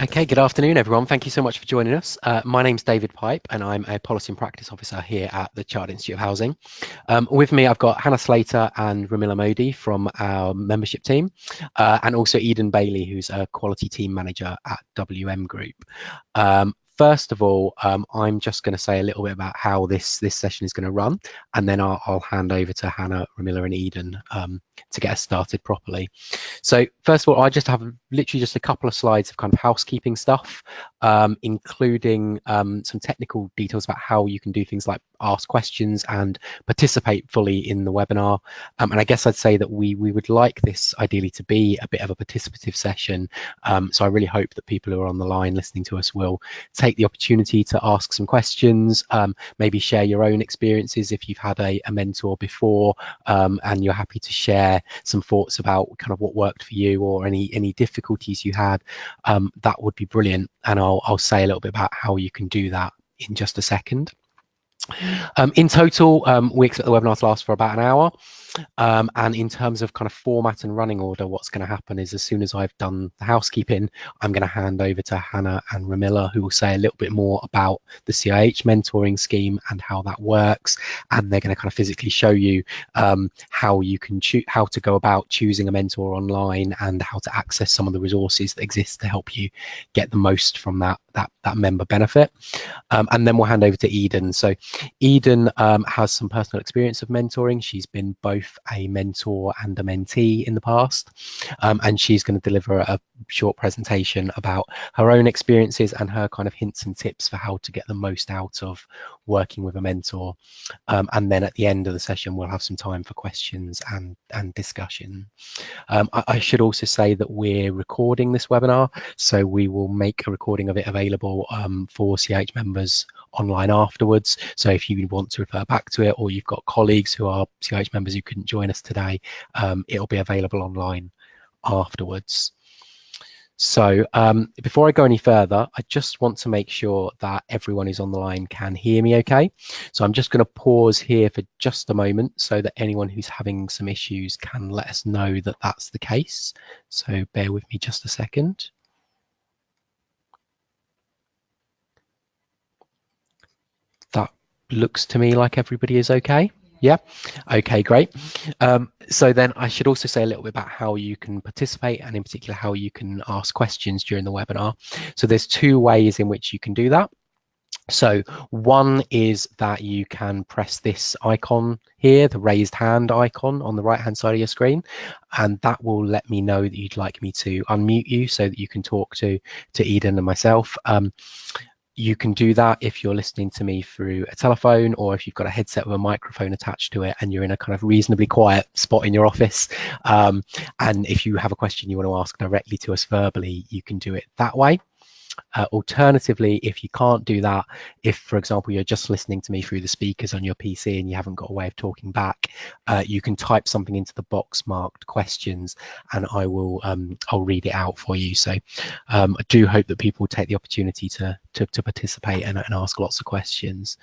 Okay, good afternoon, everyone. Thank you so much for joining us. My name's David Pipe, and I'm a Policy and Practice Officer here at the Chartered Institute of Housing. With me, I've got Hannah Slater and Ramila Modi from our membership team, and also Eden Bailey, who's a Quality Team Manager at WM Group. First of all, I'm just going to say a little bit about how this session is going to run, and then I'll hand over to Hannah, Ramila, and Eden to get us started properly. So first of all, I just have literally just a couple of slides of kind of housekeeping stuff, including some technical details about how you can do things like ask questions and participate fully in the webinar. And I guess I'd say that we would like this ideally to be a bit of a participative session. So I really hope that people who are on the line listening to us will take the opportunity to ask some questions, maybe share your own experiences if you've had a mentor before, and you're happy to share some thoughts about kind of what worked for you or any difficulties you had. That would be brilliant, and I'll say a little bit about how you can do that in just a second. In total, we expect the webinar to last for about an hour. And in terms of kind of format and running order, what's going to happen is as soon as I've done the housekeeping, I'm going to hand over to Hannah and Ramila, who will say a little bit more about the CIH mentoring scheme and how that works. And they're going to kind of physically show you how you can how to go about choosing a mentor online and how to access some of the resources that exist to help you get the most from that member benefit. And then we'll hand over to Eden. So Eden has some personal experience of mentoring. She's been both a mentor and a mentee in the past, and she's going to deliver a short presentation about her own experiences and her kind of hints and tips for how to get the most out of working with a mentor. And then at the end of the session, we'll have some time for questions and discussion. I should also say that we're recording this webinar, so we will make a recording of it available for CIH members online afterwards. So if you want to refer back to it, or you've got colleagues who are CIH members who couldn't join us today, it'll be available online afterwards. So before I go any further, I just want to make sure that everyone who's on the line can hear me okay. So I'm just going to pause here for just a moment so that anyone who's having some issues can let us know that that's the case. So bear with me just a second. That looks to me like everybody is okay. Yeah, okay, great. So then I should also say a little bit about how you can participate, and in particular how you can ask questions during the webinar. So there's two ways in which you can do that. So one is that you can press this icon here, the raised hand icon on the right hand side of your screen, and that will let me know that you'd like me to unmute you so that you can talk to Eden and myself. You can do that if you're listening to me through a telephone, or if you've got a headset with a microphone attached to it and you're in a kind of reasonably quiet spot in your office. And if you have a question you want to ask directly to us verbally, you can do it that way. Alternatively, if you can't do that, if, for example, you're just listening to me through the speakers on your PC and you haven't got a way of talking back, you can type something into the box marked questions, and I'll read it out for you. So I do hope that people take the opportunity to participate and ask lots of questions.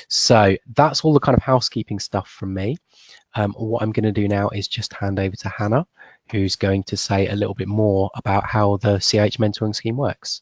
So that's all the kind of housekeeping stuff from me. What I'm going to do now is just hand over to Hannah, who's going to say a little bit more about how the CIH mentoring scheme works.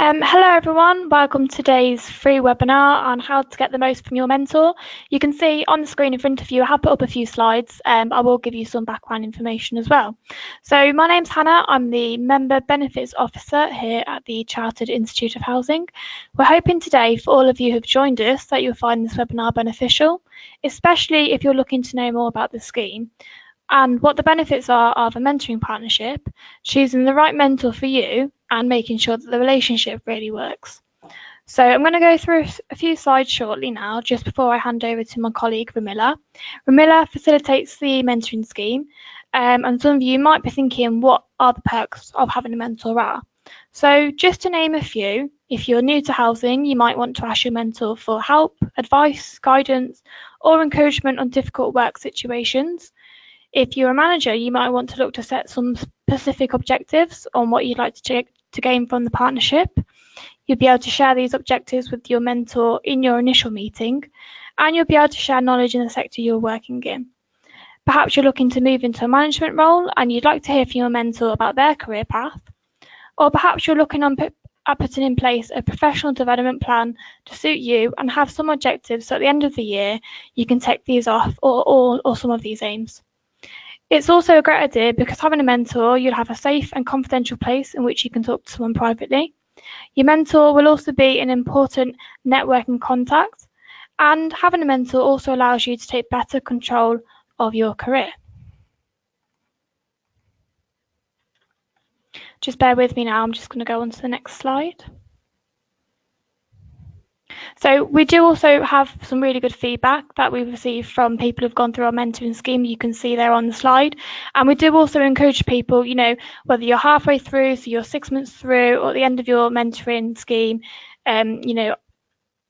Hello everyone, welcome to today's free webinar on how to get the most from your mentor. You can see on the screen in front of you I have put up a few slides. I will give you some background information as well. So my name's Hannah, I'm the Member Benefits Officer here at the Chartered Institute of Housing. We're hoping today for all of you who have joined us that you'll find this webinar beneficial, especially if you're looking to know more about the scheme and what the benefits are of a mentoring partnership, choosing the right mentor for you, and making sure that the relationship really works. So I'm going to go through a few slides shortly now, just before I hand over to my colleague Ramila. Ramila facilitates the mentoring scheme, and some of you might be thinking, what are the perks of having a mentor are? So just to name a few, if you're new to housing, you might want to ask your mentor for help, advice, guidance, or encouragement on difficult work situations. If you're a manager, you might want to look to set some specific objectives on what you'd like to gain from the partnership. You'd be able to share these objectives with your mentor in your initial meeting, and you'll be able to share knowledge in the sector you're working in. Perhaps you're looking to move into a management role and you'd like to hear from your mentor about their career path. Or perhaps you're looking at putting in place a professional development plan to suit you and have some objectives so at the end of the year you can take these off or some of these aims. It's also a great idea because having a mentor, you'll have a safe and confidential place in which you can talk to someone privately. Your mentor will also be an important networking contact, and having a mentor also allows you to take better control of your career. Just bear with me now, I'm just going to go on to the next slide. So we do also have some really good feedback that we've received from people who've gone through our mentoring scheme. You can see there on the slide. And we do also encourage people, whether you're halfway through, so you're 6 months through, or at the end of your mentoring scheme,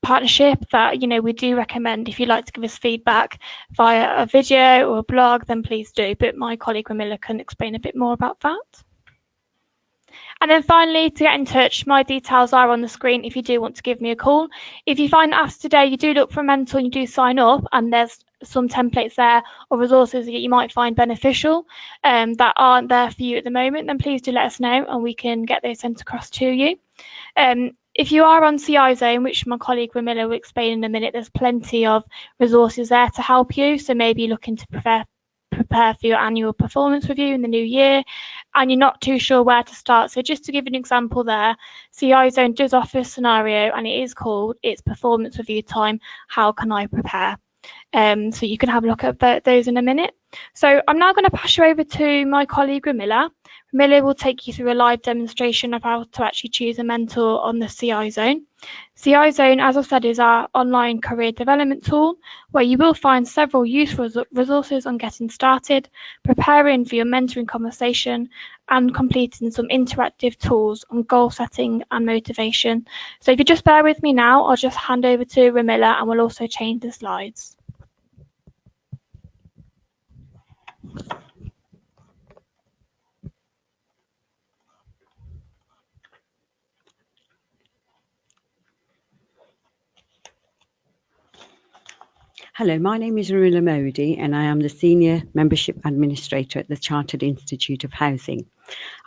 partnership, that we do recommend if you'd like to give us feedback via a video or a blog, then please do. But my colleague Ramila can explain a bit more about that. And then finally, to get in touch, my details are on the screen if you do want to give me a call. If you find after today you do look for a mentor and you do sign up and there's some templates there or resources that you might find beneficial that aren't there for you at the moment, then please do let us know and we can get those sent across to you. If you are on CI Zone, which my colleague Ramila will explain in a minute, there's plenty of resources there to help you. So maybe you're looking to prepare for your annual performance review in the new year and you're not too sure where to start. So just to give an example there, CI Zone does offer a scenario and it is called It's Performance Review Time, How Can I Prepare? So you can have a look at those in a minute. So I'm now going to pass you over to my colleague Ramila. Ramila will take you through a live demonstration of how to actually choose a mentor on the CI Zone. CI Zone, as I've said, is our online career development tool where you will find several useful resources on getting started, preparing for your mentoring conversation, and completing some interactive tools on goal setting and motivation. So if you just bear with me now, I'll just hand over to Ramila and we'll also change the slides. Hello, my name is Ramila Modi and I am the Senior Membership Administrator at the Chartered Institute of Housing.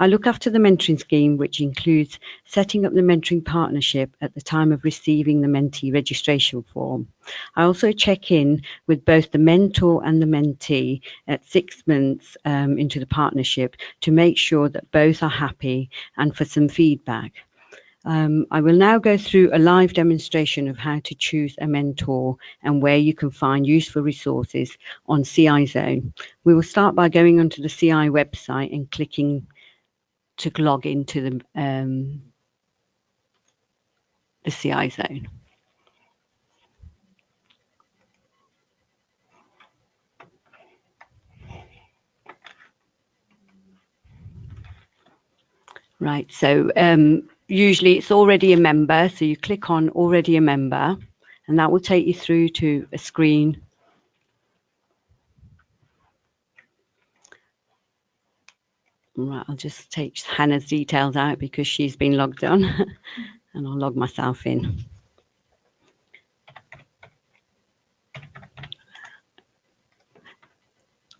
I look after the mentoring scheme, which includes setting up the mentoring partnership at the time of receiving the mentee registration form. I also check in with both the mentor and the mentee at 6 months into the partnership to make sure that both are happy and for some feedback. I will now go through a live demonstration of how to choose a mentor and where you can find useful resources on CI Zone. We will start by going onto the CI website and clicking to log into the CI Zone. Right, so usually it's already a member, so you click on already a member and that will take you through to a screen. Right, I'll just take Hannah's details out because she's been logged on and I'll log myself in.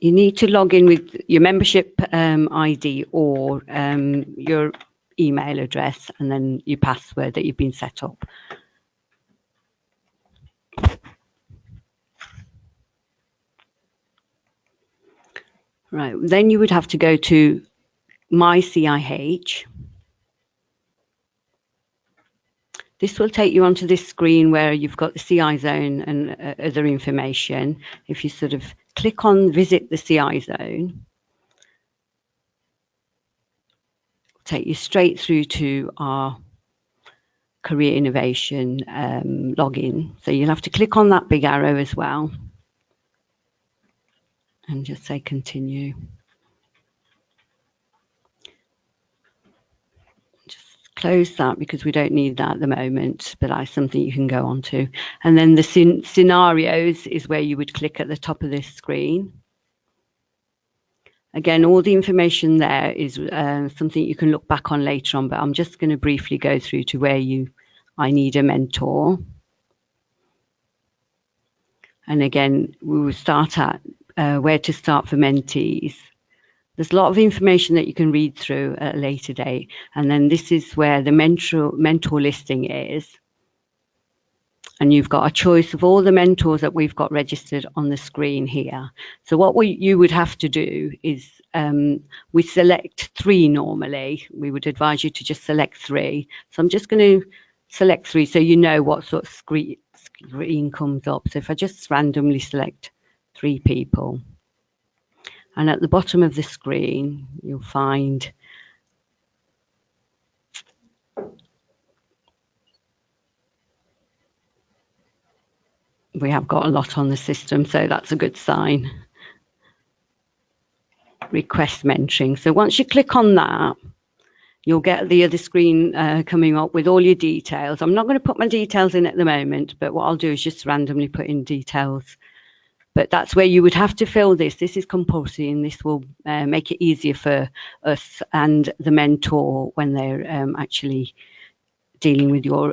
You need to log in with your membership ID or your email address and then your password that you've been set up. Right, then you would have to go to My CIH. This will take you onto this screen where you've got the CI Zone and other information. If you sort of click on Visit the CI Zone, it'll take you straight through to our Career Innovation login. So you'll have to click on that big arrow as well and just say Continue. Close that because we don't need that at the moment, but that's something you can go on to. And then the scenarios is where you would click at the top of this screen. Again, all the information there is something you can look back on later on, but I'm just going to briefly go through to where I need a mentor. And again, we will start at where to start for mentees. There's a lot of information that you can read through at a later date. And then this is where the mentor listing is. And you've got a choice of all the mentors that we've got registered on the screen here. So what you would have to do is we select 3 normally. We would advise you to just select 3. So I'm just going to select 3 so you know what sort of screen comes up. So if I just randomly select 3 people, and at the bottom of the screen you'll find we have got a lot on the system, so that's a good sign. Request mentoring. So once you click on that, you'll get the other screen coming up with all your details. I'm not going to put my details in at the moment, but what I'll do is just randomly put in details. But that's where you would have to fill this. This is compulsory, and this will make it easier for us and the mentor when they're actually dealing with your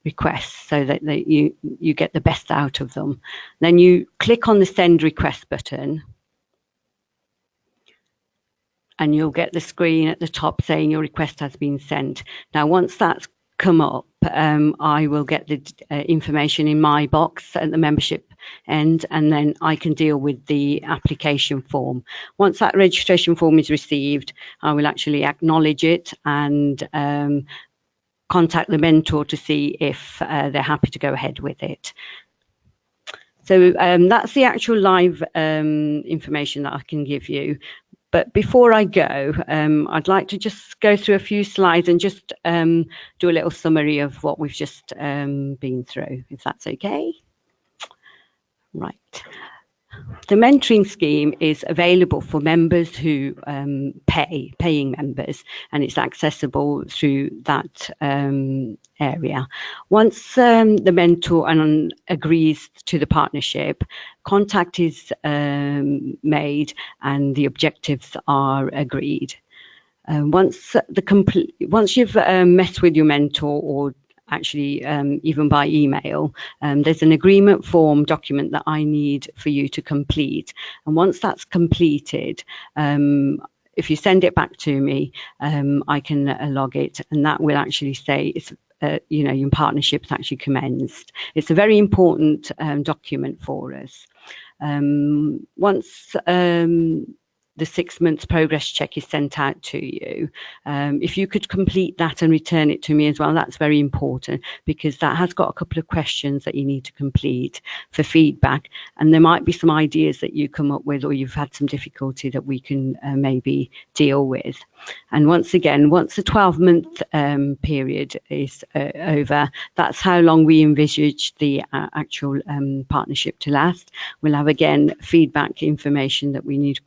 requests, so that you get the best out of them. Then you click on the send request button, and you'll get the screen at the top saying your request has been sent. Now, once that's come up, I will get the information in my box at the membership end, and then I can deal with the application form. Once that registration form is received, I will actually acknowledge it and contact the mentor to see if they're happy to go ahead with it. So that's the actual live information that I can give you. But before I go, I'd like to just go through a few slides and just do a little summary of what we've just been through, if that's okay. Right. The mentoring scheme is available for members who paying members, and it's accessible through that area. Once the mentor agrees to the partnership, contact is made and the objectives are agreed. Once you've met with your mentor, or actually even by email, there's an agreement form document that I need for you to complete. And once that's completed, if you send it back to me, I can log it, and that will actually say it's your partnership has actually commenced. It's a very important document for us. Once the 6 months progress check is sent out to you, if you could complete that and return it to me as well, that's very important, because that has got a couple of questions that you need to complete for feedback, and there might be some ideas that you come up with or you've had some difficulty that we can maybe deal with. And once again, once the 12-month period is over, that's how long we envisage the actual partnership to last. We'll have again feedback information that we need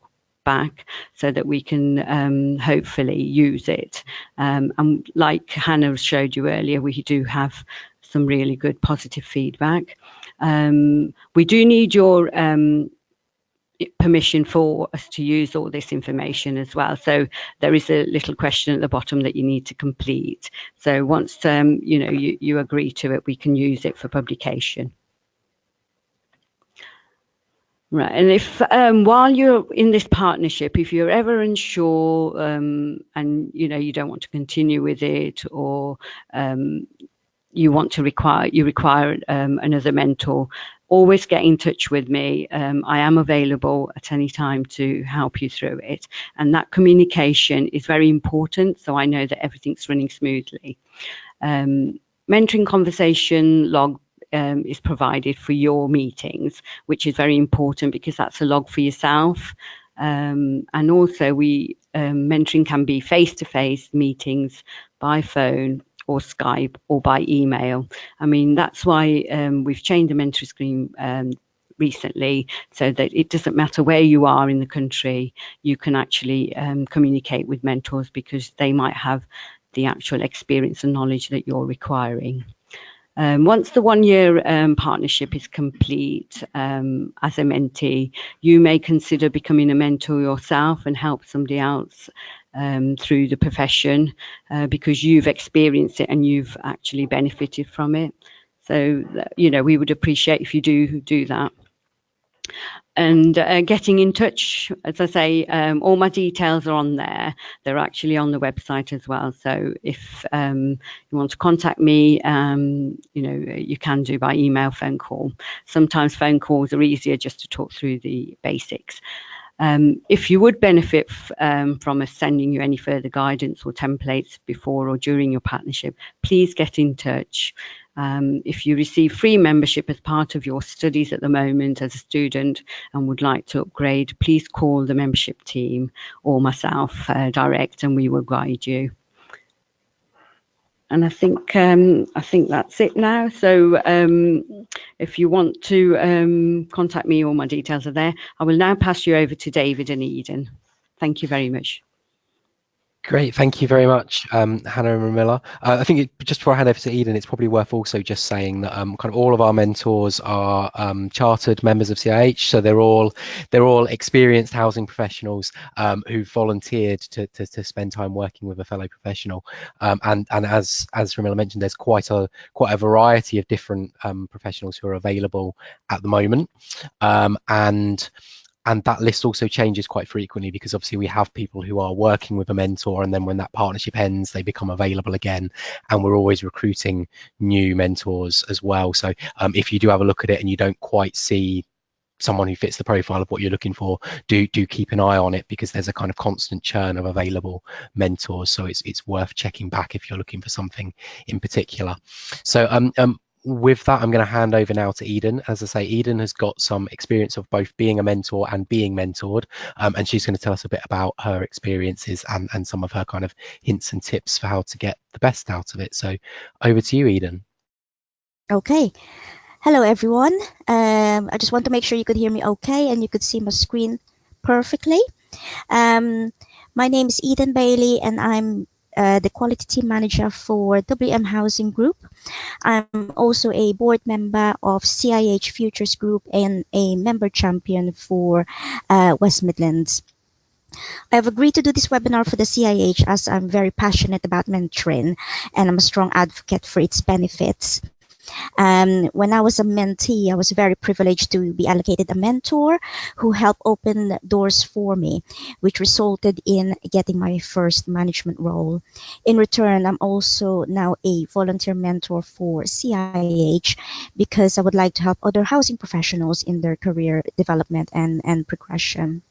back so that we can hopefully use it. And like Hannah showed you earlier, we do have some really good positive feedback. We do need your permission for us to use all this information as well. So there is a little question at the bottom that you need to complete. So once you agree to it, we can use it for publication. Right, and if while you're in this partnership, if you're ever unsure and you don't want to continue with it, or you require another mentor, always get in touch with me. I am available at any time to help you through it, and that communication is very important, so I know that everything's running smoothly. Mentoring conversation log is provided for your meetings, which is very important because that's a log for yourself. And also mentoring can be face-to-face meetings, by phone or Skype, or by email. I mean, that's why we've changed the mentoring scheme recently, so that it doesn't matter where you are in the country, you can actually communicate with mentors, because they might have the actual experience and knowledge that you're requiring. Once the 1-year partnership is complete, as a mentee, you may consider becoming a mentor yourself and help somebody else through the profession, because you've experienced it and you've actually benefited from it. So, we would appreciate if you do that. And getting in touch, as I say, all my details are on there. They're actually on the website as well. So if you want to contact me, you can do by email, phone call. Sometimes phone calls are easier just to talk through the basics. If you would benefit from us sending you any further guidance or templates before or during your partnership, please get in touch. If you receive free membership as part of your studies at the moment as a student and would like to upgrade, please call the membership team or myself direct, and we will guide you. And I think that's it now. So if you want to contact me, all my details are there. I will now pass you over to David and Eden. Thank you very much. Great, thank you very much, Hannah and Ramila. I think just before I hand over to Eden, it's probably worth also just saying that kind of all of our mentors are chartered members of CIH, so they're all experienced housing professionals who volunteered to spend time working with a fellow professional. And as Ramila mentioned, there's quite a variety of different professionals who are available at the moment, and that list also changes quite frequently, because obviously we have people who are working with a mentor, and then when that partnership ends, they become available again. And we're always recruiting new mentors as well. So if you do have a look at it and you don't quite see someone who fits the profile of what you're looking for, do keep an eye on it, because there's a kind of constant churn of available mentors. So it's worth checking back if you're looking for something in particular. So with that, I'm going to hand over now to Eden. As I say, Eden has got some experience of both being a mentor and being mentored, and she's going to tell us a bit about her experiences and some of her kind of hints and tips for how to get the best out of it. So over to you, Eden. Okay. Hello, everyone. I just want to make sure you could hear me okay and you could see my screen perfectly. My name is Eden Bailey, and I'm the Quality Team Manager for WM Housing Group. I'm also a board member of CIH Futures Group and a member champion for West Midlands. I have agreed to do this webinar for the CIH as I'm very passionate about mentoring, and I'm a strong advocate for its benefits. When I was a mentee, I was very privileged to be allocated a mentor who helped open doors for me, which resulted in getting my first management role. In return, I'm also now a volunteer mentor for CIH because I would like to help other housing professionals in their career development and progression.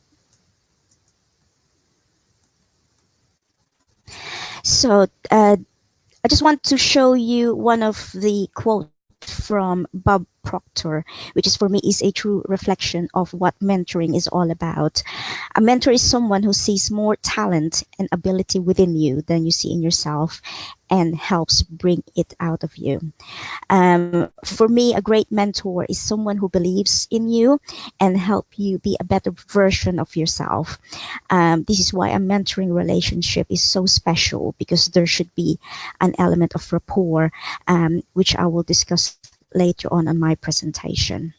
So I just want to show you one of the quotes from Bob Proctor, which is for me is a true reflection of what mentoring is all about. A mentor is someone who sees more talent and ability within you than you see in yourself and helps bring it out of you. For me, a great mentor is someone who believes in you and help you be a better version of yourself. This is why a mentoring relationship is so special, because there should be an element of rapport, which I will discuss later on my presentation.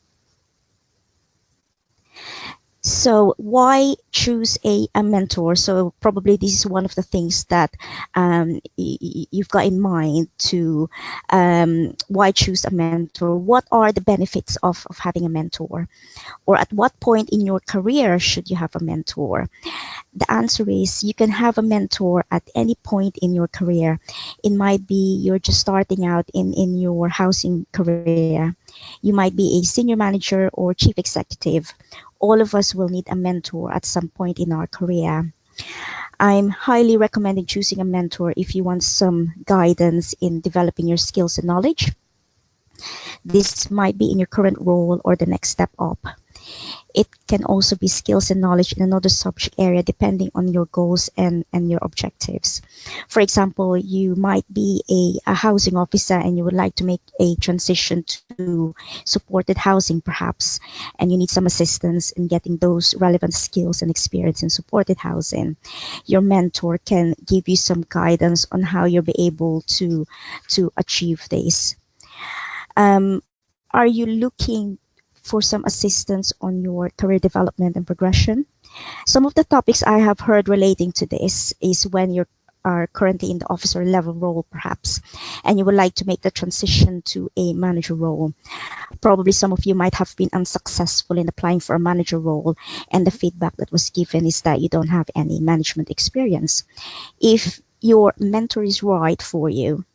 So why choose a mentor? So probably this is one of the things that you've got in mind to why choose a mentor. What are the benefits of having a mentor? Or at what point in your career should you have a mentor? The answer is you can have a mentor at any point in your career. It might be you're just starting out in your housing career. You might be a senior manager or chief executive. All of us will need a mentor at some point in our career. I'm highly recommending choosing a mentor if you want some guidance in developing your skills and knowledge. This might be in your current role or the next step up. It can also be skills and knowledge in another subject area depending on your goals and your objectives. For example, you might be a housing officer and you would like to make a transition to supported housing perhaps, and you need some assistance in getting those relevant skills and experience in supported housing. Your mentor can give you some guidance on how you'll be able to achieve this. Are you looking for some assistance on your career development and progression? Some of the topics I have heard relating to this is when you're are currently in the officer level role perhaps, and you would like to make the transition to a manager role. Probably some of you might have been unsuccessful in applying for a manager role, and the feedback that was given is that you don't have any management experience. If your mentor is right for you,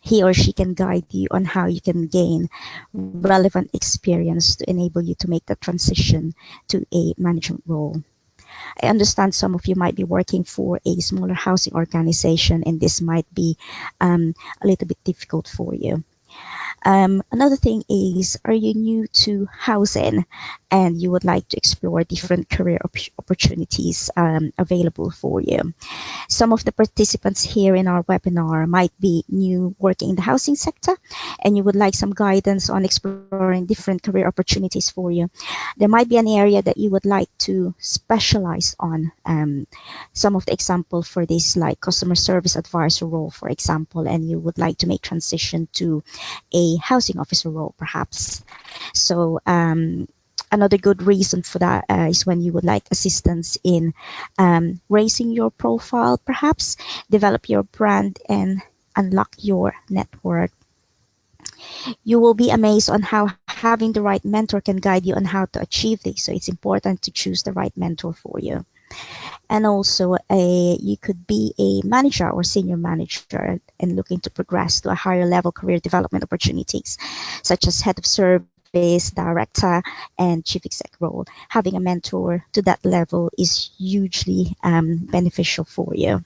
he or she can guide you on how you can gain relevant experience to enable you to make the transition to a management role. I understand some of you might be working for a smaller housing organization, and this might be a little bit difficult for you. Another thing is, are you new to housing and you would like to explore different career opportunities available for you? Some of the participants here in our webinar might be new working in the housing sector, and you would like some guidance on exploring different career opportunities for you. There might be an area that you would like to specialize on. Some of the example for this, like customer service advisor role, for example, and you would like to make transition to a housing officer role, perhaps. So another good reason for that is when you would like assistance in raising your profile, perhaps develop your brand and unlock your network. You will be amazed on how having the right mentor can guide you on how to achieve this. So it's important to choose the right mentor for you. And also you could be a manager or senior manager and looking to progress to a higher level career development opportunities, such as head of service, director, and chief exec role. Having a mentor to that level is hugely beneficial for you.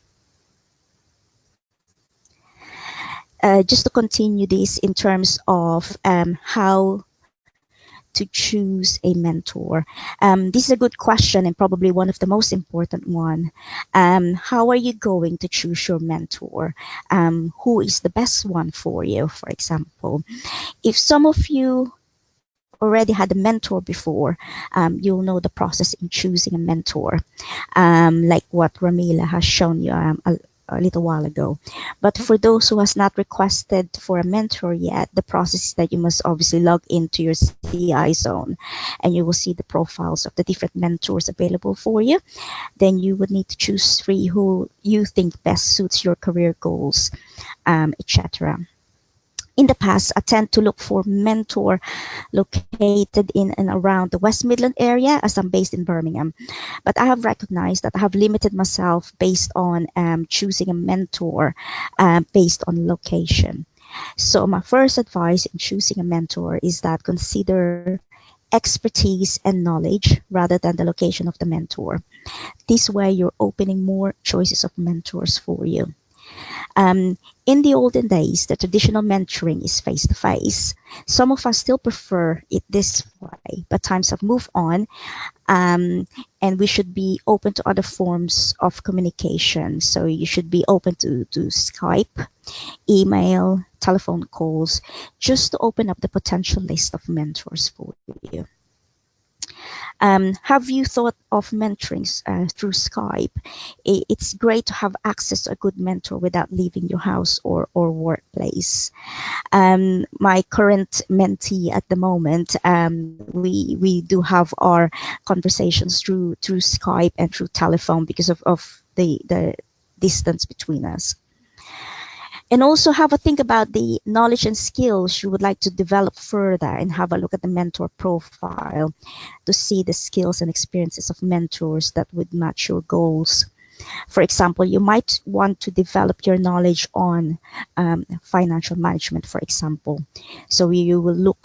Just to continue this in terms of how to choose a mentor. This is a good question and probably one of the most important one. How are you going to choose your mentor? Who is the best one for you, for example? If some of you already had a mentor before, you'll know the process in choosing a mentor, like what Ramila has shown you a little while ago. But for those who has not requested for a mentor yet, the process is that you must obviously log into your CI zone and you will see the profiles of the different mentors available for you. Then you would need to choose 3 who you think best suits your career goals, etc. In the past, I tend to look for mentor located in and around the West Midland area, as I'm based in Birmingham. But I have recognized that I have limited myself based on choosing a mentor based on location. So my first advice in choosing a mentor is that consider expertise and knowledge rather than the location of the mentor. This way, you're opening more choices of mentors for you. In the olden days, the traditional mentoring is face-to-face. Some of us still prefer it this way, but times have moved on, and we should be open to other forms of communication. So you should be open to Skype, email, telephone calls, just to open up the potential list of mentors for you. Have you thought of mentoring through Skype? It's great to have access to a good mentor without leaving your house or workplace. My current mentee at the moment, we do have our conversations through Skype and through telephone because of the distance between us. And also have a think about the knowledge and skills you would like to develop further, and have a look at the mentor profile to see the skills and experiences of mentors that would match your goals. For example, you might want to develop your knowledge on financial management, for example. So you will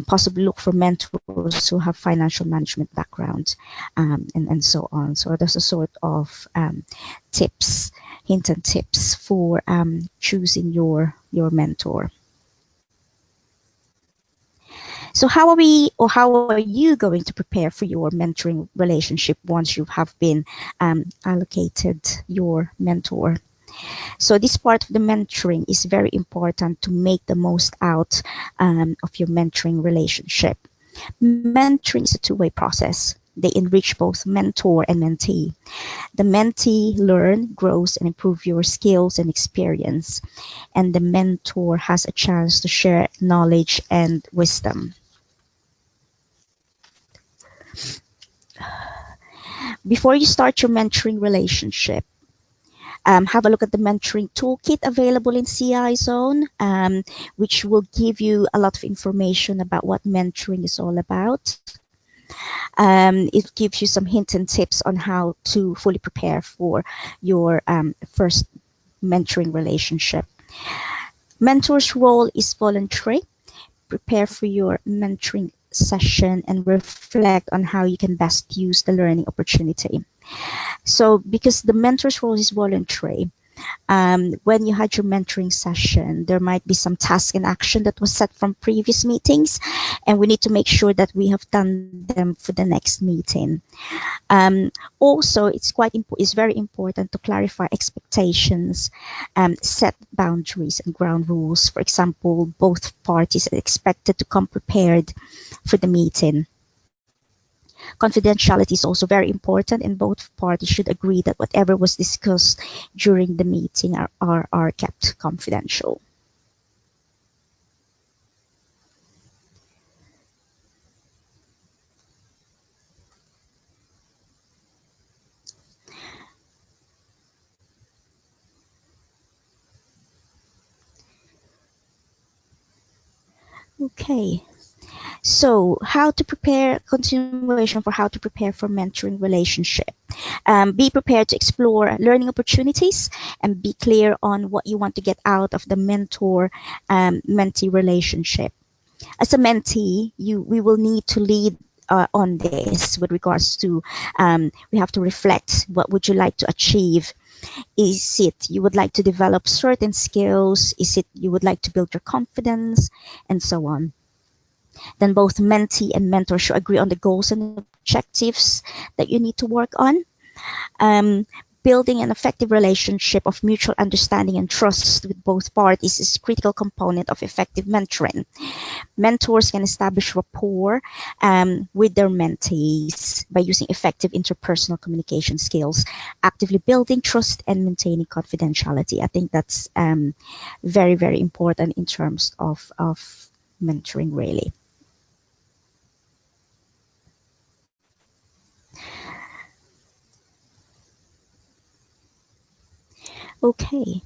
possibly look for mentors who have financial management background, and so on. So there's a sort of hint and tips for choosing your mentor. So how are you going to prepare for your mentoring relationship once you have been allocated your mentor? So this part of the mentoring is very important to make the most out of your mentoring relationship. Mentoring is a two-way process. They enrich both mentor and mentee. The mentee learns, grows, and improves your skills and experience. And the mentor has a chance to share knowledge and wisdom. Before you start your mentoring relationship, have a look at the mentoring toolkit available in CI Zone, which will give you a lot of information about what mentoring is all about. It gives you some hints and tips on how to fully prepare for your first mentoring relationship. Mentor's role is voluntary. Prepare for your mentoring session and reflect on how you can best use the learning opportunity. So because the mentor's role is voluntary, when you had your mentoring session, there might be some task and action that was set from previous meetings, and we need to make sure that we have done them for the next meeting. Also, it's very important to clarify expectations, set boundaries and ground rules. For example, both parties are expected to come prepared for the meeting. Confidentiality is also very important, and both parties should agree that whatever was discussed during the meeting are kept confidential. Okay. So continuation for how to prepare for mentoring relationship. Be prepared to explore learning opportunities and be clear on what you want to get out of the mentor-mentee relationship. As a mentee, we will need to lead on this with regards to we have to reflect what would you like to achieve. Is it you would like to develop certain skills? Is it you would like to build your confidence, and so on? Then both mentee and mentor should agree on the goals and objectives that you need to work on. Building an effective relationship of mutual understanding and trust with both parties is a critical component of effective mentoring. Mentors can establish rapport with their mentees by using effective interpersonal communication skills, actively building trust and maintaining confidentiality. I think that's very, very important in terms of mentoring, really. Okay.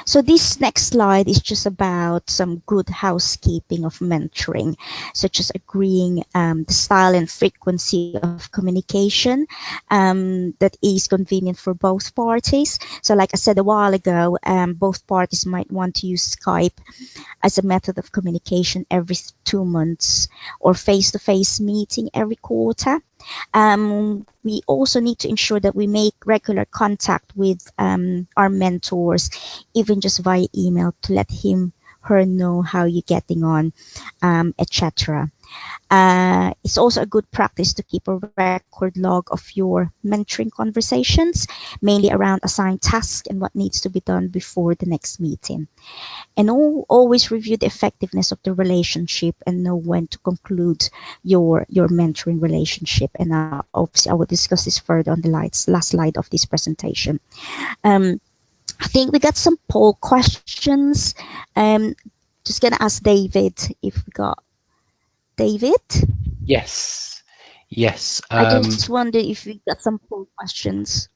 So this next slide is just about some good housekeeping of mentoring, such as agreeing the style and frequency of communication that is convenient for both parties. So like I said a while ago, both parties might want to use Skype as a method of communication every 2 months or face-to-face meeting every quarter. We also need to ensure that we make regular contact with our mentors, even just via email, to let her know how you're getting on, etc. It's also a good practice to keep a record log of your mentoring conversations, mainly around assigned tasks and what needs to be done before the next meeting. And always review the effectiveness of the relationship and know when to conclude your mentoring relationship. And obviously, I will discuss this further on the last slide of this presentation. I think we got some poll questions. Just gonna ask David if we got David. Yes. I just wondered if we got some poll questions.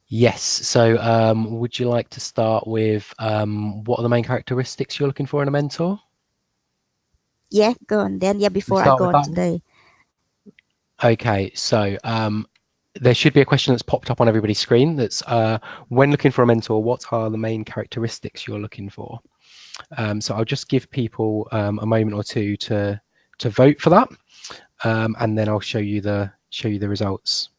Yes. So would you like to start with what are the main characteristics you're looking for in a mentor? Yeah, go on then. Yeah, before I go on today. Okay, so there should be a question that's popped up on everybody's screen that's when looking for a mentor, what are the main characteristics you're looking for? So I'll just give people a moment or two to vote for that, and then I'll show you the results.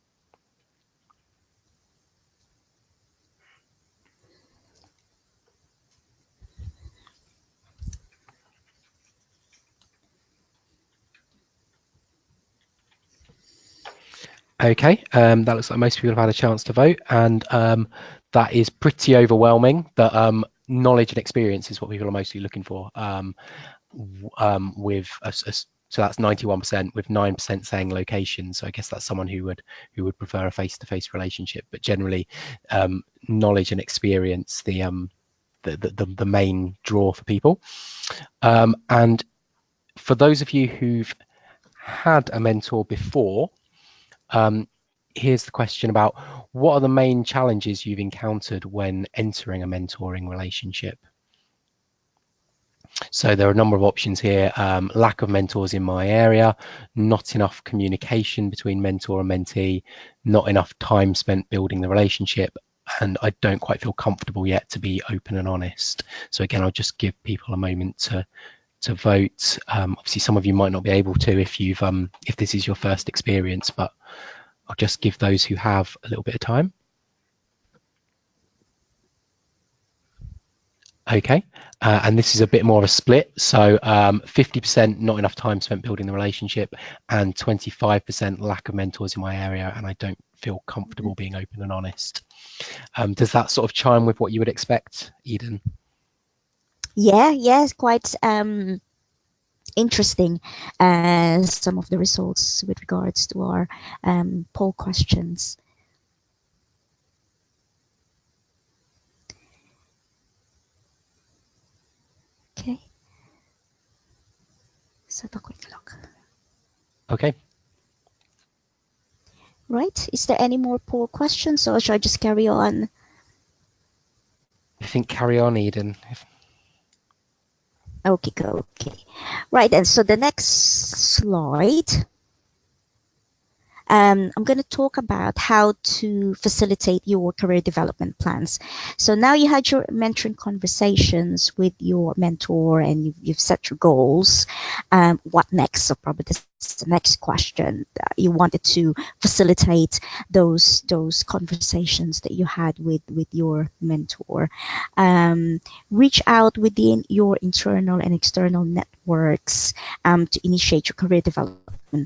Okay, that looks like most people have had a chance to vote, and that is pretty overwhelming. That knowledge and experience is what people are mostly looking for. With so that's 91%, with 9% saying location. So I guess that's someone who would prefer a face-to-face relationship. But generally, knowledge and experience the main draw for people. And for those of you who've had a mentor before, here's the question about what are the main challenges you've encountered when entering a mentoring relationship? So there are a number of options here. Lack of mentors in my area, not enough communication between mentor and mentee, not enough time spent building the relationship, and I don't quite feel comfortable yet to be open and honest. So again, I'll just give people a moment to vote. Obviously, some of you might not be able to if this is your first experience, but I'll just give those who have a little bit of time. Okay, and this is a bit more of a split. So 50% not enough time spent building the relationship, and 25% lack of mentors in my area, and I don't feel comfortable being open and honest. Does that sort of chime with what you would expect, Eden? Yeah, it's quite interesting, some of the results with regards to our poll questions. Okay. So a quick look. Okay. Right. Is there any more poll questions, or should I just carry on? I think carry on, Eden. Okay. Right, and so the next slide, I'm going to talk about how to facilitate your career development plans. So now you had your mentoring conversations with your mentor and you've set your goals. What next? So probably this is the next question. You wanted to facilitate those conversations that you had with your mentor. Reach out within your internal and external networks to initiate your career development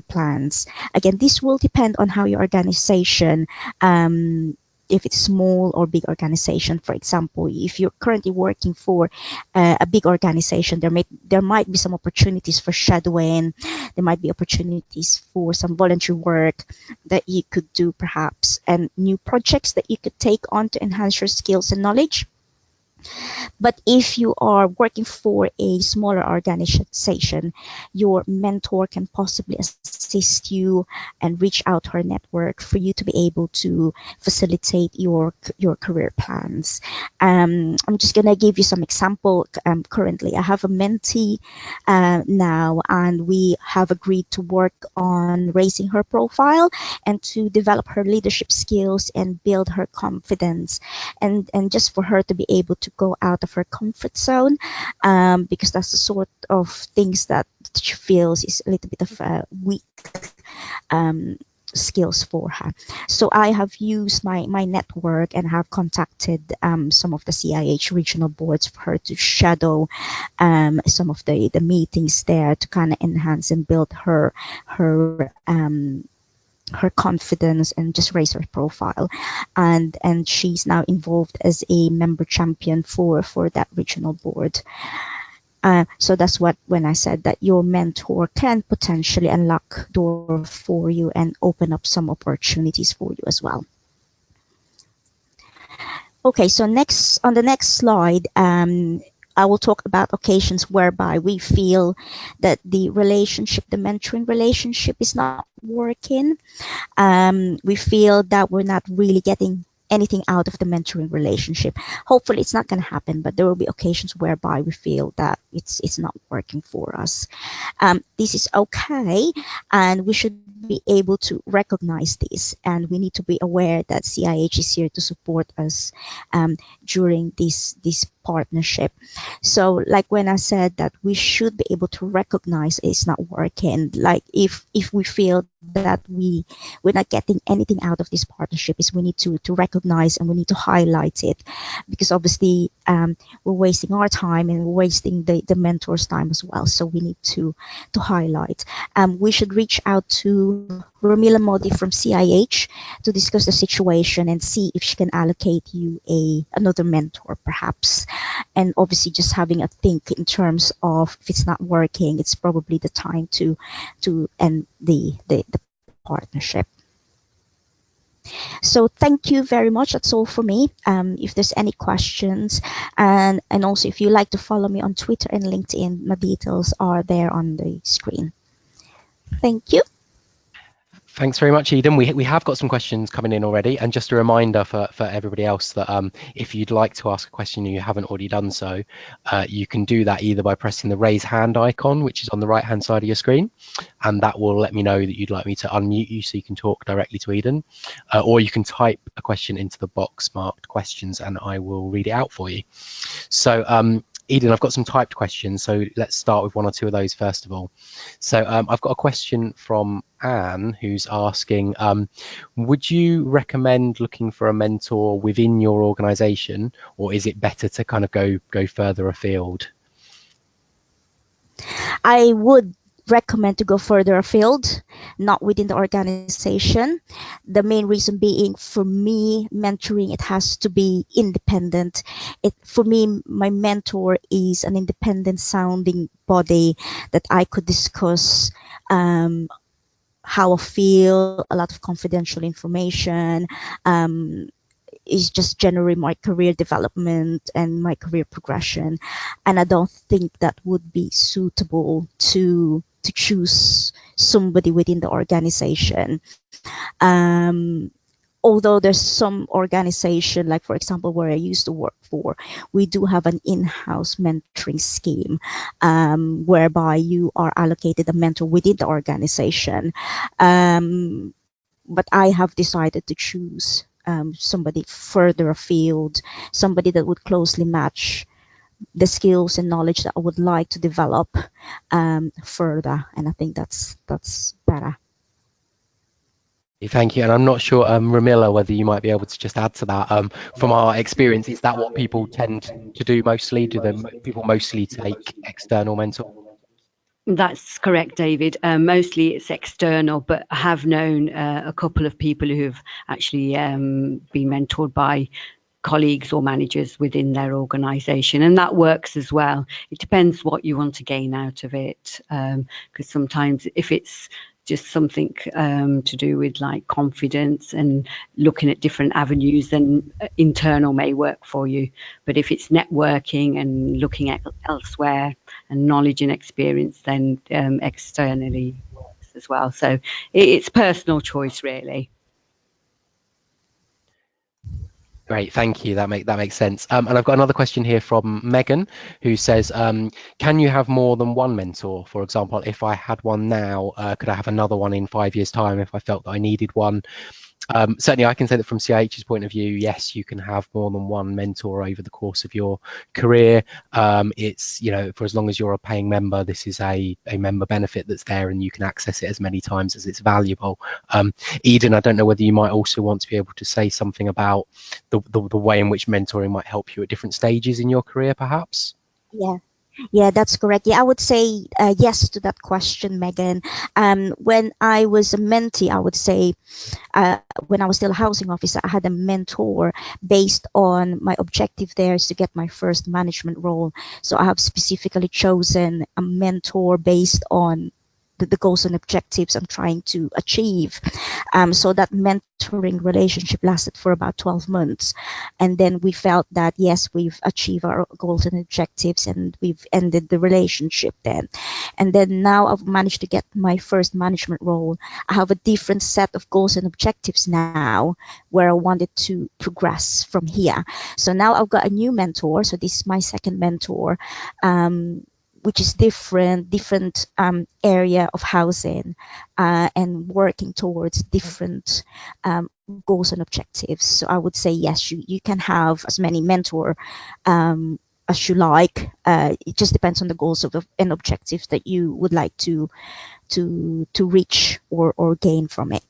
plans. Again, this will depend on how your organization, if it's small or big organization. For example, if you're currently working for a big organization, there might be some opportunities for shadowing. There might be opportunities for some voluntary work that you could do, perhaps, and new projects that you could take on to enhance your skills and knowledge. But if you are working for a smaller organization, your mentor can possibly assist you and reach out to her network for you to be able to facilitate your career plans. I'm just going to give you some example. Currently, I have a mentee now, and we have agreed to work on raising her profile and to develop her leadership skills and build her confidence, and just for her to be able to go out of her comfort zone, because that's the sort of things that she feels is a little bit of weak skills for her. So I have used my network and have contacted some of the CIH regional boards for her to shadow some of the meetings there to kind of enhance and build her confidence and just raise her profile, and she's now involved as a member champion for that regional board. So that's when I said that your mentor can potentially unlock door for you and open up some opportunities for you as well. Okay, so on the next slide, I will talk about occasions whereby we feel that the mentoring relationship is not working. We feel that we're not really getting anything out of the mentoring relationship. Hopefully it's not going to happen, but there will be occasions whereby we feel that it's not working for us. This is okay, and we should be able to recognize this, and we need to be aware that CIH is here to support us during this partnership. So like when I said that we should be able to recognize it's not working, like if we feel that we're not getting anything out of this partnership, is we need to recognize and we need to highlight it, because obviously we're wasting our time and we're wasting the mentor's time as well. So we need to highlight. We should reach out to Romila Modi from CIH to discuss the situation and see if she can allocate you another mentor perhaps. And obviously just having a think in terms of if it's not working, it's probably the time to end the partnership. So thank you very much. That's all for me. If there's any questions, and also if you like to follow me on Twitter and LinkedIn, my details are there on the screen. Thank you. Thanks very much, Eden. We have got some questions coming in already, and just a reminder for everybody else that if you'd like to ask a question and you haven't already done so, you can do that either by pressing the raise hand icon, which is on the right hand side of your screen, and that will let me know that you'd like me to unmute you so you can talk directly to Eden, or you can type a question into the box marked questions and I will read it out for you. So Eden, I've got some typed questions, so let's start with one or two of those first of all. So I've got a question from Anne who's asking, would you recommend looking for a mentor within your organisation, or is it better to kind of go further afield? I would recommend to go further afield, not within the organization. The main reason being, for me, mentoring, it has to be independent. For me, my mentor is an independent sounding body that I could discuss how I feel, a lot of confidential information, is just generally my career development and my career progression. And I don't think that would be suitable to choose somebody within the organization. Although there's some organization, like for example, where I used to work for, we do have an in-house mentoring scheme, whereby you are allocated a mentor within the organization. But I have decided to choose somebody further afield, somebody that would closely match the skills and knowledge that I would like to develop further. And I think that's better. Thank you. And I'm not sure, Ramila, whether you might be able to just add to that. From our experience, is that what people tend to do mostly? Do people mostly take external mentors? That's correct, David. Mostly it's external, but I have known a couple of people who've actually been mentored by colleagues or managers within their organisation, and that works as well. It depends what you want to gain out of it, because sometimes if it's just something to do with like confidence and looking at different avenues, then internal may work for you. But if it's networking and looking at elsewhere and knowledge and experience, then externally works as well. So it's personal choice, really. Great, thank you. That makes sense. And I've got another question here from Megan, who says, can you have more than one mentor? For example, if I had one now, could I have another one in 5 years' time if I felt that I needed one? Certainly, I can say that from CIH's point of view, yes, you can have more than one mentor over the course of your career. It's, for as long as you're a paying member, this is a member benefit that's there, and you can access it as many times as it's valuable. Eden, I don't know whether you might also want to be able to say something about the way in which mentoring might help you at different stages in your career, perhaps. Yeah, that's correct. Yeah, I would say yes to that question, Megan. When I was a mentee, I would say when I was still a housing officer, I had a mentor based on my objective there is to get my first management role. So I have specifically chosen a mentor based on the goals and objectives I'm trying to achieve. So that mentoring relationship lasted for about 12 months. And then we felt that, yes, we've achieved our goals and objectives, and we've ended the relationship then. And then now I've managed to get my first management role. I have a different set of goals and objectives now where I wanted to progress from here. So now I've got a new mentor. So this is my second mentor. Which is different area of housing and working towards different goals and objectives. So I would say yes, you can have as many mentor as you like. It just depends on the goals and objectives that you would like to reach or gain from it.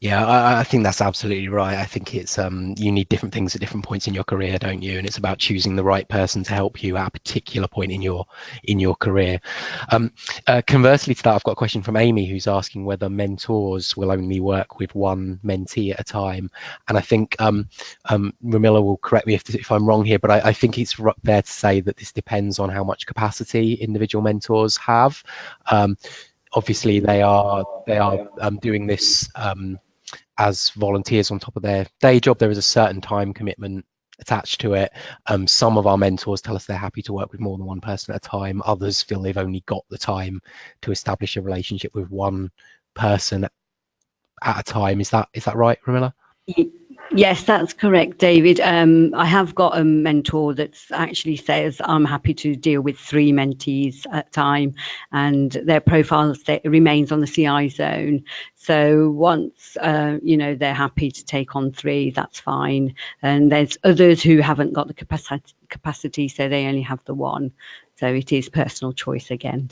Yeah, I think that's absolutely right. I think it's you need different things at different points in your career, don't you? And it's about choosing the right person to help you at a particular point in your career. Conversely to that, I've got a question from Amy, who's asking whether mentors will only work with one mentee at a time. And I think Ramila will correct me if I'm wrong here, but I think it's fair to say that this depends on how much capacity individual mentors have. Obviously, they are doing this as volunteers on top of their day job. There is a certain time commitment attached to it. Some of our mentors tell us they're happy to work with more than one person at a time. Others feel they've only got the time to establish a relationship with one person at a time. Is that right, Ramila? Yes, that's correct, David. I have got a mentor that actually says I'm happy to deal with 3 mentees at a time, and their profile remains on the CI zone. So once they're happy to take on 3, that's fine. And there's others who haven't got the capacity, so they only have the 1. So it is personal choice again.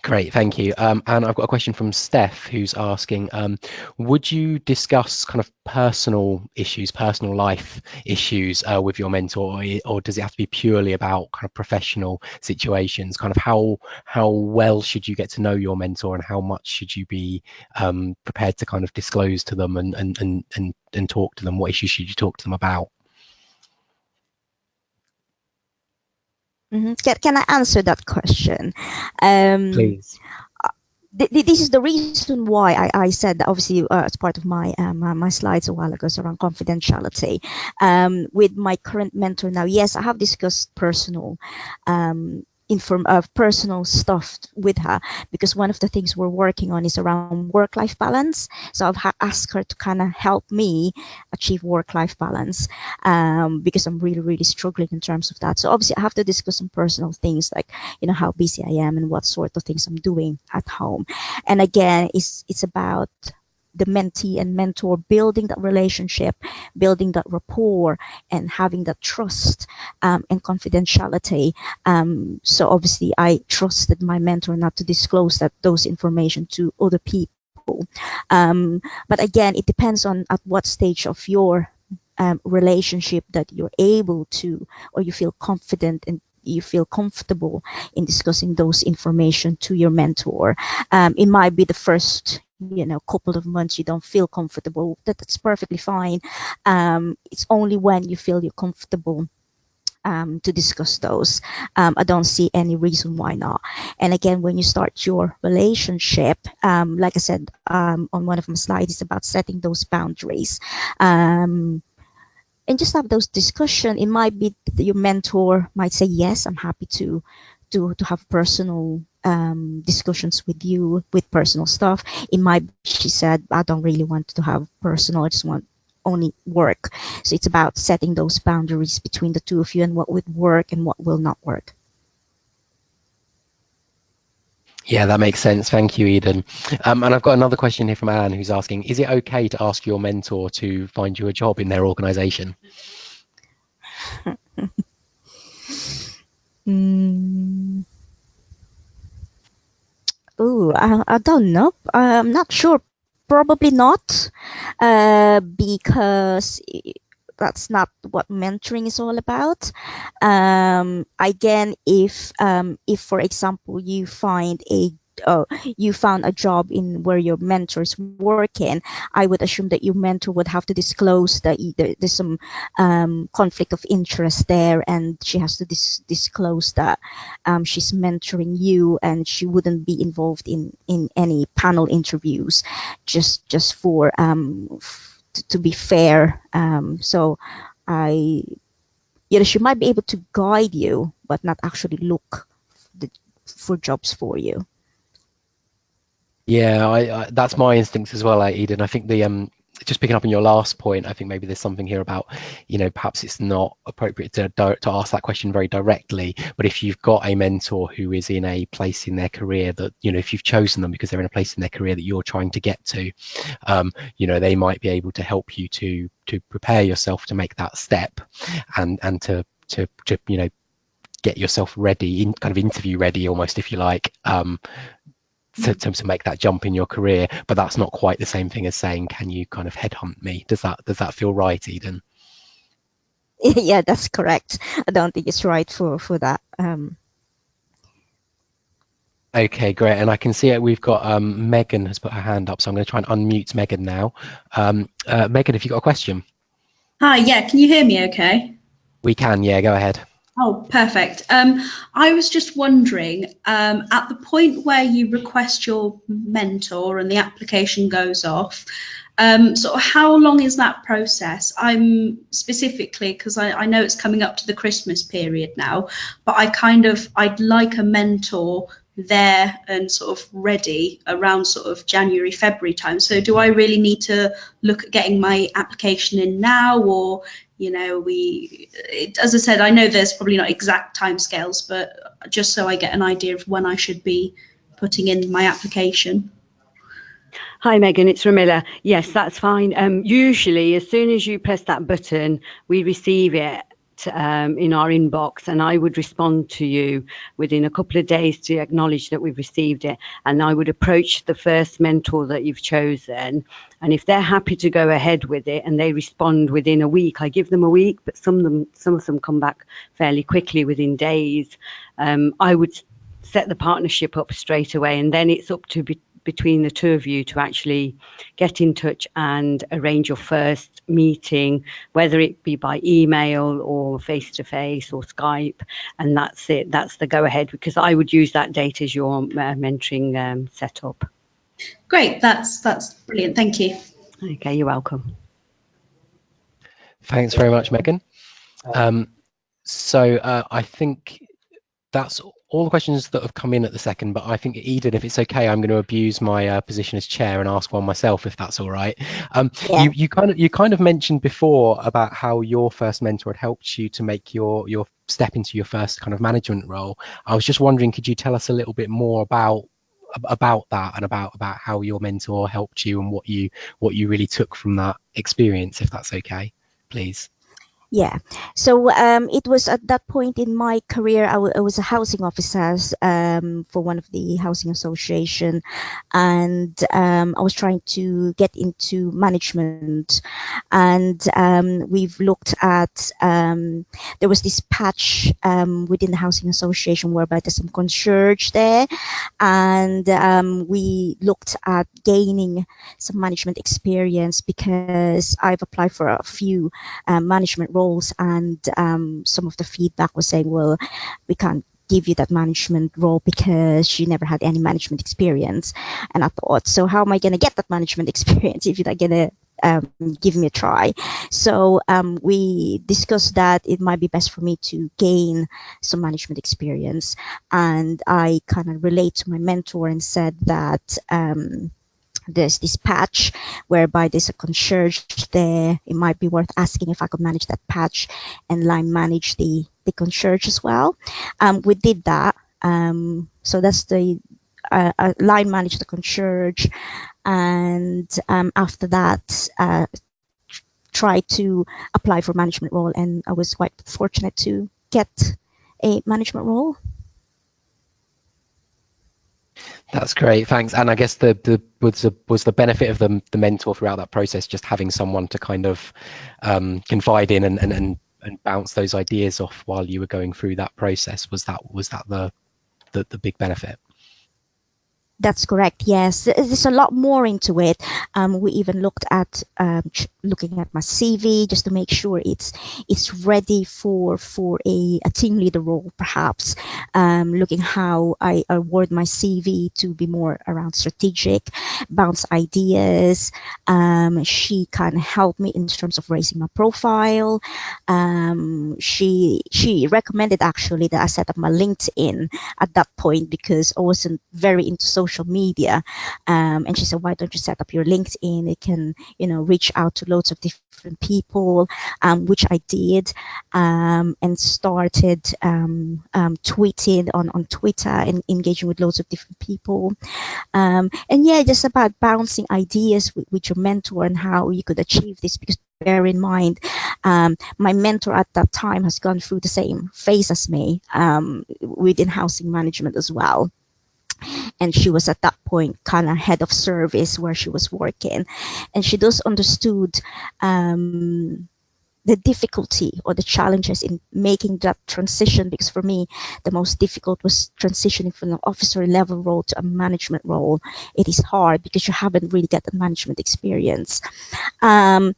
Great, thank you. And I've got a question from Steph, who's asking, would you discuss kind of personal issues, personal life issues with your mentor, or does it have to be purely about kind of professional situations? Kind of how well should you get to know your mentor, and how much should you be prepared to kind of disclose to them and talk to them? What issues should you talk to them about? Can I answer that question? Please. This is the reason why I said that, obviously, as part of my my slides a while ago, is around confidentiality. With my current mentor now, yes, I have discussed personal personal stuff with her, because one of the things we're working on is around work-life balance. So I've asked her to kind of help me achieve work-life balance, because I'm really struggling in terms of that. So obviously I have to discuss some personal things, like, how busy I am and what sort of things I'm doing at home. And again, it's about the mentee and mentor building that relationship, building that rapport, and having that trust and confidentiality. So obviously I trusted my mentor not to disclose those information to other people. But again, it depends on at what stage of your relationship that you're able to, or you feel confident and you feel comfortable in discussing those information to your mentor. It might be the first couple of months you don't feel comfortable. That's perfectly fine. It's only when you feel you're comfortable to discuss those. I don't see any reason why not. And again, when you start your relationship, like I said on one of my slides, it's about setting those boundaries. And just have those discussion. It might be your mentor might say, yes, I'm happy to have personal discussions with you with personal stuff. It might be she said, I don't really want to have personal, I just want only work. So it's about setting those boundaries between the two of you, and what would work and what will not work. Yeah, that makes sense. Thank you, Eden. And I've got another question here from Anne, who's asking, is it okay to ask your mentor to find you a job in their organisation? Oh, I don't know. I'm not sure. Probably not, because that's not what mentoring is all about. Again, if for example you found a job in where your mentor is working, I would assume that your mentor would have to disclose that there's some conflict of interest there, and she has to disclose that she's mentoring you, and she wouldn't be involved in any panel interviews, just for to be fair. So she might be able to guide you, but not actually look for jobs for you. Yeah, I that's my instincts as well, Eden. I think the just picking up on your last point, I think maybe there's something here about, perhaps it's not appropriate to ask that question very directly. But if you've got a mentor who is in a place in their career that, if you've chosen them because they're in a place in their career that you're trying to get to, they might be able to help you to prepare yourself to make that step, and to get yourself ready, kind of interview ready almost, if you like. To make that jump in your career. But that's not quite the same thing as saying, can you kind of headhunt me? Does that feel right, Eden? Yeah, that's correct. I don't think it's right for that. Okay, great. And I can see it. We've got Megan has put her hand up, so I'm going to try and unmute Megan now. Megan, have you got a question? Hi, yeah, can you hear me okay? We can, yeah, go ahead. Oh, perfect. I was just wondering, at the point where you request your mentor and the application goes off, Sort of how long is that process? I'm specifically, because I know it's coming up to the Christmas period now, but I'd like a mentor there and sort of ready around sort of January, February time. So do I really need to look at getting my application in now, or, you know, as I said, I know there's probably not exact timescales, but just so I get an idea of when I should be putting in my application. Hi Megan, it's Ramilla. Yes, that's fine. Usually, as soon as you press that button, we receive it in our inbox, and I would respond to you within a couple of days to acknowledge that we've received it. And I would approach the first mentor that you've chosen, and if they're happy to go ahead with it and they respond within a week, I give them a week, but some of them come back fairly quickly within days. I would set the partnership up straight away, and then it's up to between the two of you to actually get in touch and arrange your first meeting, whether it be by email or face-to-face or Skype, and that's it. That's the go-ahead, because I would use that date as your mentoring setup. Great, that's brilliant. Thank you. Okay, you're welcome. Thanks very much, Megan. So I think that's all the questions that have come in at the second, but I think, Eden, if it's okay, I'm going to abuse my position as chair and ask one myself, if that's all right. Yeah. You kind of mentioned before about how your first mentor had helped you to make your step into your first kind of management role. I was just wondering, could you tell us a little bit more about that, and about how your mentor helped you and what you really took from that experience, if that's okay, please? Yeah, so it was at that point in my career, I was a housing officer for one of the housing association, and I was trying to get into management, and we've looked at, there was this patch within the housing association whereby there's some concierge there, and we looked at gaining some management experience, because I've applied for a few management roles, and some of the feedback was saying, well, we can't give you that management role because you never had any management experience. And I thought, so how am I going to get that management experience if you're not going to give me a try? So we discussed that it might be best for me to gain some management experience, and I kind of relate to my mentor and said that there's this patch whereby there's a concierge there. It might be worth asking if I could manage that patch and line manage the concierge as well. We did that. So that's the line manage the concierge, and after that try to apply for management role, and I was quite fortunate to get a management role. That's great, thanks. And I guess was the benefit of the mentor throughout that process just having someone to kind of confide in and bounce those ideas off while you were going through that process? Was that the big benefit? That's correct. Yes, there's a lot more into it. We even looked at looking at my CV just to make sure it's ready for a team leader role, perhaps. Looking how I word my CV to be more around strategic, bounce ideas. She kind of helped me in terms of raising my profile. She recommended actually that I set up my LinkedIn at that point, because I wasn't very into social media, and she said, why don't you set up your LinkedIn? It can, reach out to loads of different people, which I did, and started tweeting on Twitter and engaging with loads of different people, and yeah, just about bouncing ideas with your mentor and how you could achieve this, because bear in mind, my mentor at that time has gone through the same phase as me within housing management as well. And she was at that point kind of head of service where she was working, and she does understood the difficulty or the challenges in making that transition, because for me the most difficult was transitioning from an officer level role to a management role. It is hard because you haven't really got the management experience, and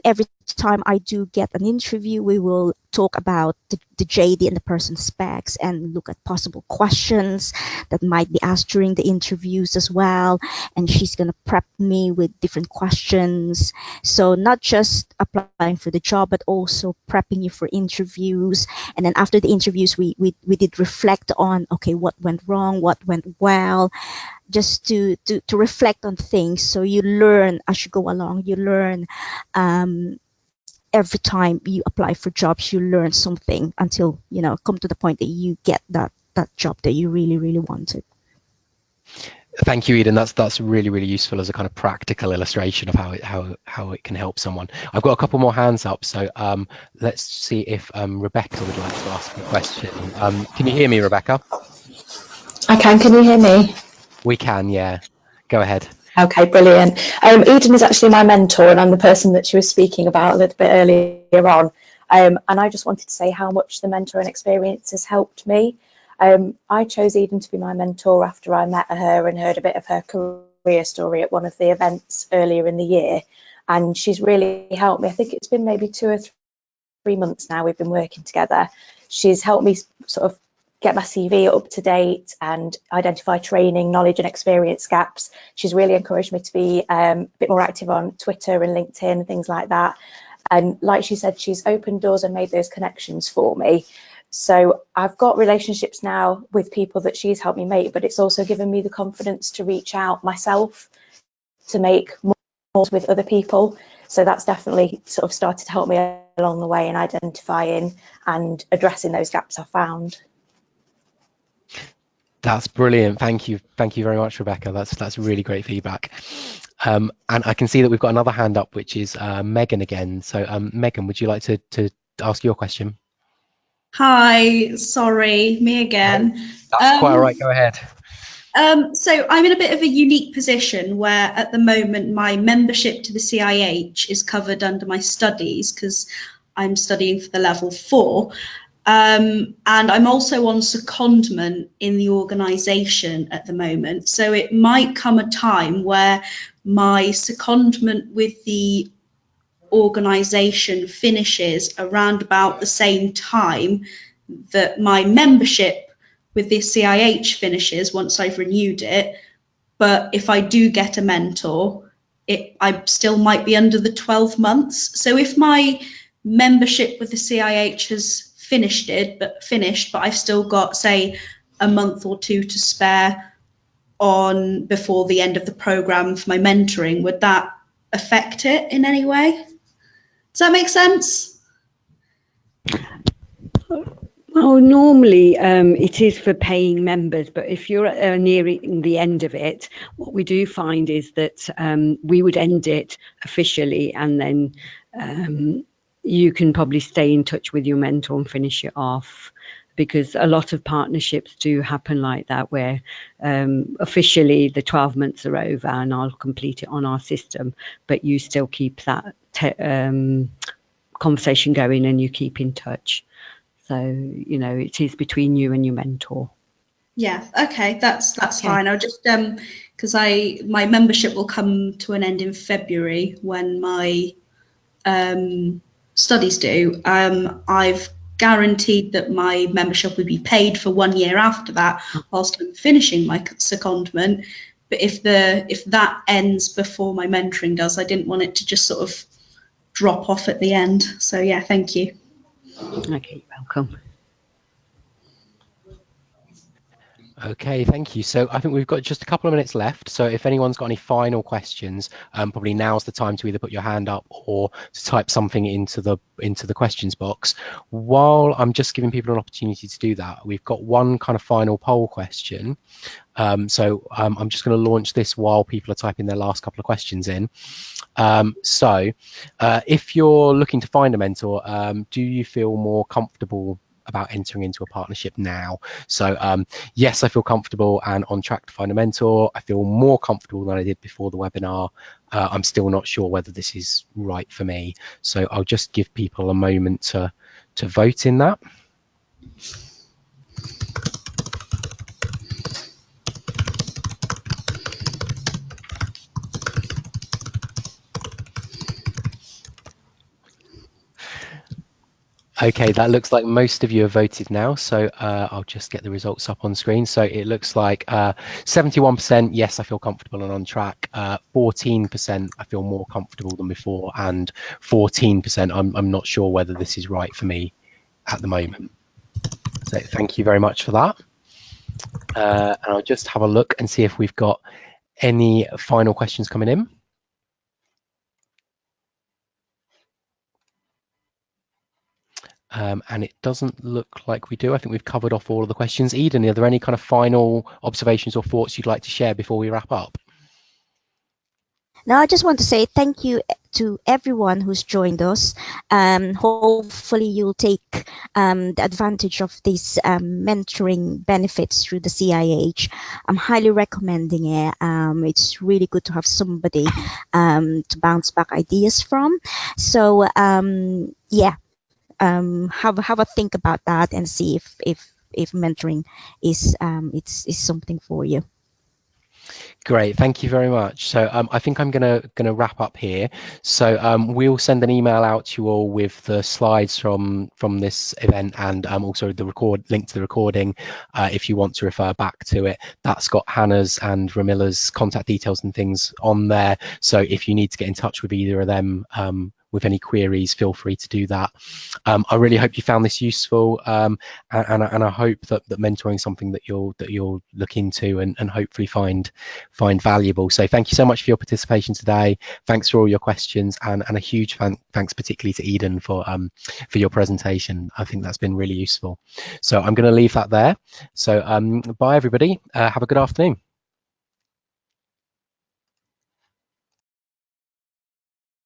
every time I do get an interview, we will talk about the JD and the person's specs and look at possible questions that might be asked during the interviews as well. And she's going to prep me with different questions. So not just applying for the job, but also prepping you for interviews. And then after the interviews, we did reflect on, okay, what went wrong, what went well, just to reflect on things. So you learn as you go along. You learn every time you apply for jobs, you learn something until, come to the point that you get that job that you really, really wanted. Thank you, Eden. That's really, really useful as a kind of practical illustration of how it can help someone. I've got a couple more hands up, so let's see if Rebecca would like to ask a question. Can you hear me, Rebecca? I can. Can you hear me? We can, yeah. Go ahead. Okay, brilliant. Eden is actually my mentor, and I'm the person that she was speaking about a little bit earlier on. And I just wanted to say how much the mentoring experience has helped me. I chose Eden to be my mentor after I met her and heard a bit of her career story at one of the events earlier in the year. And she's really helped me. I think it's been maybe 2 or 3 months now we've been working together. She's helped me sort of get my CV up to date and identify training, knowledge and experience gaps. She's really encouraged me to be a bit more active on Twitter and LinkedIn and things like that. And like she said, she's opened doors and made those connections for me. So I've got relationships now with people that she's helped me make, but it's also given me the confidence to reach out myself to make more with other people. So that's definitely sort of started to help me along the way in identifying and addressing those gaps I found. That's brilliant. Thank you very much, Rebecca. That's really great feedback. And I can see that we've got another hand up, which is Megan again. So Megan, would you like to ask your question? Hi, sorry, me again. That's quite all right. Go ahead. So I'm in a bit of a unique position where at the moment my membership to the CIH is covered under my studies because I'm studying for the level 4. And I'm also on secondment in the organisation at the moment. So it might come a time where my secondment with the organisation finishes around about the same time that my membership with the CIH finishes once I've renewed it. But if I do get a mentor, I still might be under the 12 months. So if my membership with the CIH has finished, but I've still got, say, a month or 2 to spare on before the end of the programme for my mentoring, would that affect it in any way? Does that make sense? Well, normally it is for paying members, but if you're nearing the end of it, what we do find is that we would end it officially, and then you can probably stay in touch with your mentor and finish it off, because a lot of partnerships do happen like that, where officially the 12 months are over and I'll complete it on our system, but you still keep that conversation going and you keep in touch. So, it is between you and your mentor. Yeah, okay, that's fine. I'll just because my membership will come to an end in February when my studies do. I've guaranteed that my membership will be paid for 1 year after that whilst I'm finishing my secondment. But if that ends before my mentoring does, I didn't want it to just sort of drop off at the end. So yeah, thank you. Okay, you're welcome. Okay, thank you. So I think we've got just a couple of minutes left. So if anyone's got any final questions, probably now's the time to either put your hand up or to type something into the questions box. While I'm just giving people an opportunity to do that, we've got one kind of final poll question. So I'm just going to launch this while people are typing their last couple of questions in. So if you're looking to find a mentor, do you feel more comfortable about entering into a partnership now? So yes, I feel comfortable and on track to find a mentor. I feel more comfortable than I did before the webinar. I'm still not sure whether this is right for me. So I'll just give people a moment to vote in that. Okay, that looks like most of you have voted now, so I'll just get the results up on screen. So it looks like 71% yes, I feel comfortable and on track, 14% I feel more comfortable than before, and 14% I'm not sure whether this is right for me at the moment. So thank you very much for that. And I'll just have a look and see if we've got any final questions coming in. And it doesn't look like we do. I think we've covered off all of the questions. Eden, are there any kind of final observations or thoughts you'd like to share before we wrap up? Now, I just want to say thank you to everyone who's joined us. Hopefully, you'll take the advantage of these mentoring benefits through the CIH. I'm highly recommending it. It's really good to have somebody to bounce back ideas from. So, yeah, have a think about that and see if mentoring is something for you. Great, thank you very much. So I think I'm gonna wrap up here. So we'll send an email out to you all with the slides from this event, and also the link to the recording if you want to refer back to it. That's got Hannah's and Ramila's contact details and things on there. So if you need to get in touch with either of them with any queries, feel free to do that. I really hope you found this useful, and I hope that mentoring is something that you'll look into and hopefully find valuable. So thank you so much for your participation today. Thanks for all your questions, and a huge thanks particularly to Eden for your presentation. I think that's been really useful. So I'm going to leave that there. So bye everybody. Have a good afternoon.